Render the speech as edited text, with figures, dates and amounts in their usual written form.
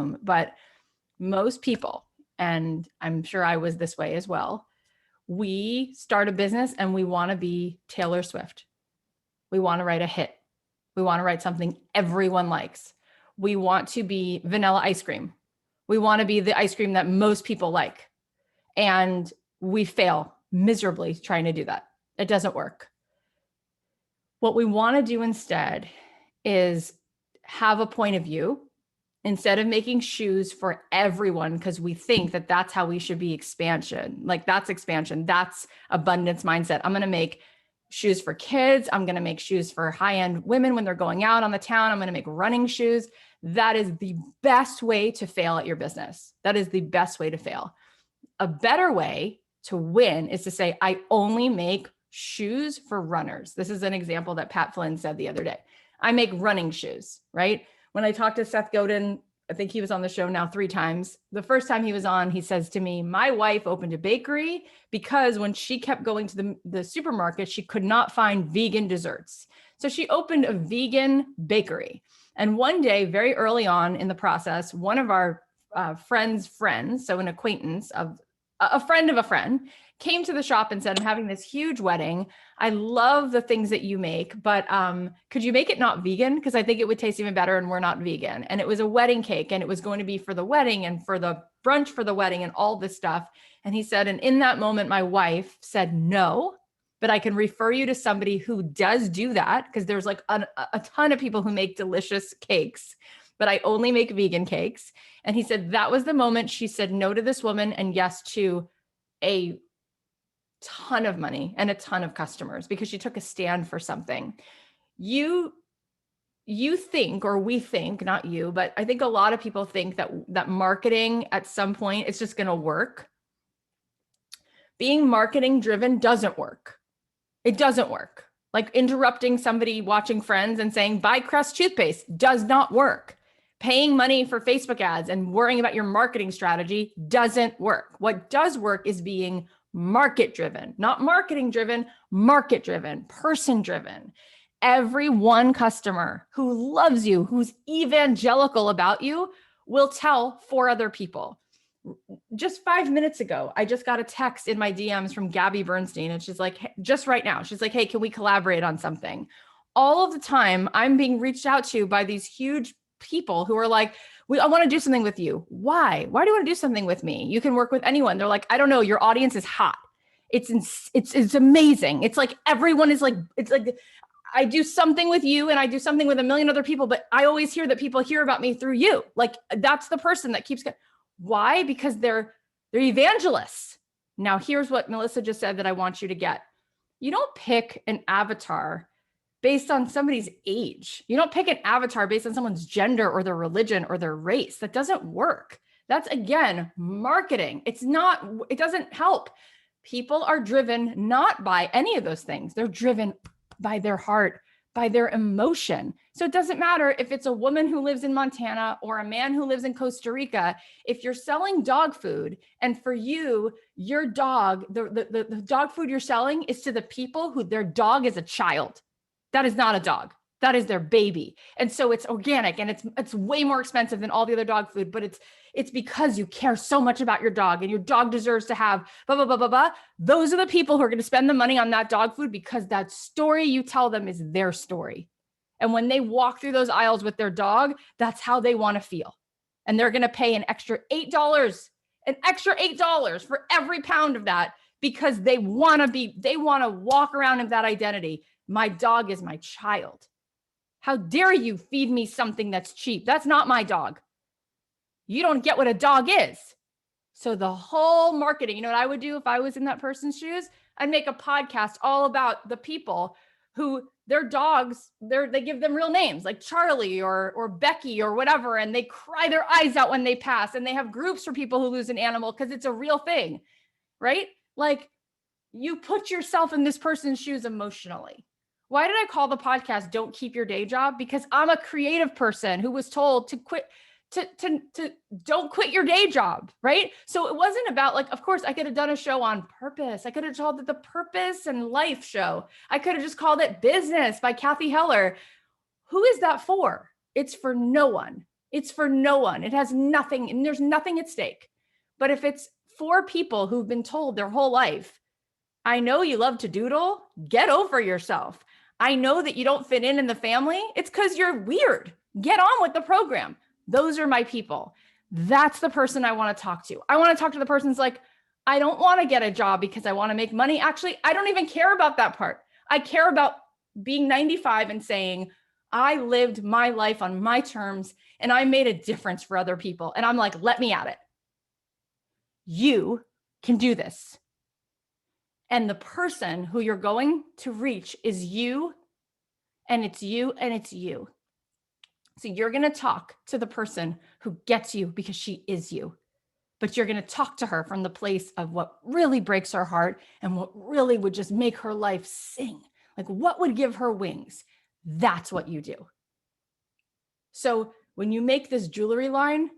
assume, but most people, and I'm sure I was this way as well, we start a business and we want to be Taylor Swift. We want to write a hit. We want to write something everyone likes. We want to be vanilla ice cream. We want to be the ice cream that most people like. And we fail miserably trying to do that. It doesn't work. What we want to do instead is have a point of view instead of making shoes for everyone, because we think that that's how we should be expansion. Like that's expansion. That's abundance mindset. I'm going to make shoes for kids. I'm going to make shoes for high-end women when they're going out on the town. I'm going to make running shoes. That is the best way to fail at your business. That is the best way to fail. A better way to win is to say, I only make shoes for runners. This is an example that Pat Flynn said the other day. I make running shoes, right? When I talked to Seth Godin, I think he was on the show now 3 times. The first time he was on, he says to me, my wife opened a bakery because when she kept going to the supermarket, she could not find vegan desserts. So she opened a vegan bakery. And one day, very early on in the process, one of our friends, so an acquaintance of a friend, came to the shop and said, I'm having this huge wedding. I love the things that you make, but could you make it not vegan? Because I think it would taste even better and we're not vegan. And it was a wedding cake and it was going to be for the wedding and for the brunch for the wedding and all this stuff. And he said, and in that moment, my wife said, no, but I can refer you to somebody who does do that, because there's like a ton of people who make delicious cakes, but I only make vegan cakes. And he said, that was the moment she said no to this woman and yes to a ton of money and a ton of customers because she took a stand for something. You think, or we think, not you, but I think a lot of people think that marketing at some point it's just going to work. Being marketing driven doesn't work. It doesn't work. Like interrupting somebody watching Friends and saying, buy Crest toothpaste does not work. Paying money for Facebook ads and worrying about your marketing strategy doesn't work. What does work is being market-driven, not marketing-driven, market-driven, person-driven. Every one customer who loves you, who's evangelical about you, will tell 4 other people. Just 5 minutes ago, I just got a text in my DMs from Gabby Bernstein, and she's like, just right now, she's like, hey, can we collaborate on something? All of the time, I'm being reached out to by these huge people who are like, I want to do something with you. Why? Why do you want to do something with me? You can work with anyone. They're like, I don't know. Your audience is hot. It's amazing. It's like everyone is like, it's like I do something with you and I do something with a million other people, but I always hear that people hear about me through you. Like that's the person that keeps going. Why? Because they're evangelists. Now, here's what Melissa just said that I want you to get. You don't pick an avatar based on somebody's age. You don't pick an avatar based on someone's gender or their religion or their race. That doesn't work. That's, again, marketing. It doesn't help. People are driven not by any of those things. They're driven by their heart, by their emotion. So it doesn't matter if it's a woman who lives in Montana or a man who lives in Costa Rica. If you're selling dog food and for you, your dog, the dog food you're selling is to the people who their dog is a child. That is not a dog. That is their baby. And so it's organic and it's way more expensive than all the other dog food, but it's because you care so much about your dog and your dog deserves to have blah, blah, blah, blah, blah. Those are the people who are going to spend the money on that dog food because that story you tell them is their story. And when they walk through those aisles with their dog, that's how they want to feel. And they're going to pay an extra $8 for every pound of that because they want to walk around in that identity. My dog is my child. How dare you feed me something that's cheap? That's not my dog. You don't get what a dog is. So the whole marketing, you know what I would do if I was in that person's shoes? I'd make a podcast all about the people who their dogs, they give them real names like Charlie or Becky or whatever, and they cry their eyes out when they pass, and they have groups for people who lose an animal because it's a real thing, right? Like you put yourself in this person's shoes emotionally. Why did I call the podcast Don't Keep Your Day Job? Because I'm a creative person who was told to quit, to don't quit your day job, right? So it wasn't about like, of course I could have done a show on purpose. I could have called it the Purpose and Life Show. I could have just called it Business by Kathy Heller. Who is that for? It's for no one. It's for no one. It has nothing, and there's nothing at stake. But if it's for people who've been told their whole life, I know you love to doodle, get over yourself. I know that you don't fit in the family. It's because you're weird. Get on with the program. Those are my people. That's the person I want to talk to. I want to talk to the person who's like, I don't want to get a job because I want to make money. Actually, I don't even care about that part. I care about being 95 and saying, I lived my life on my terms and I made a difference for other people. And I'm like, let me at it. You can do this. And the person who you're going to reach is you, and it's you, and it's you. So you're going to talk to the person who gets you because she is you. But you're going to talk to her from the place of what really breaks her heart and what really would just make her life sing. Like what would give her wings? That's what you do. So when you make this jewelry line,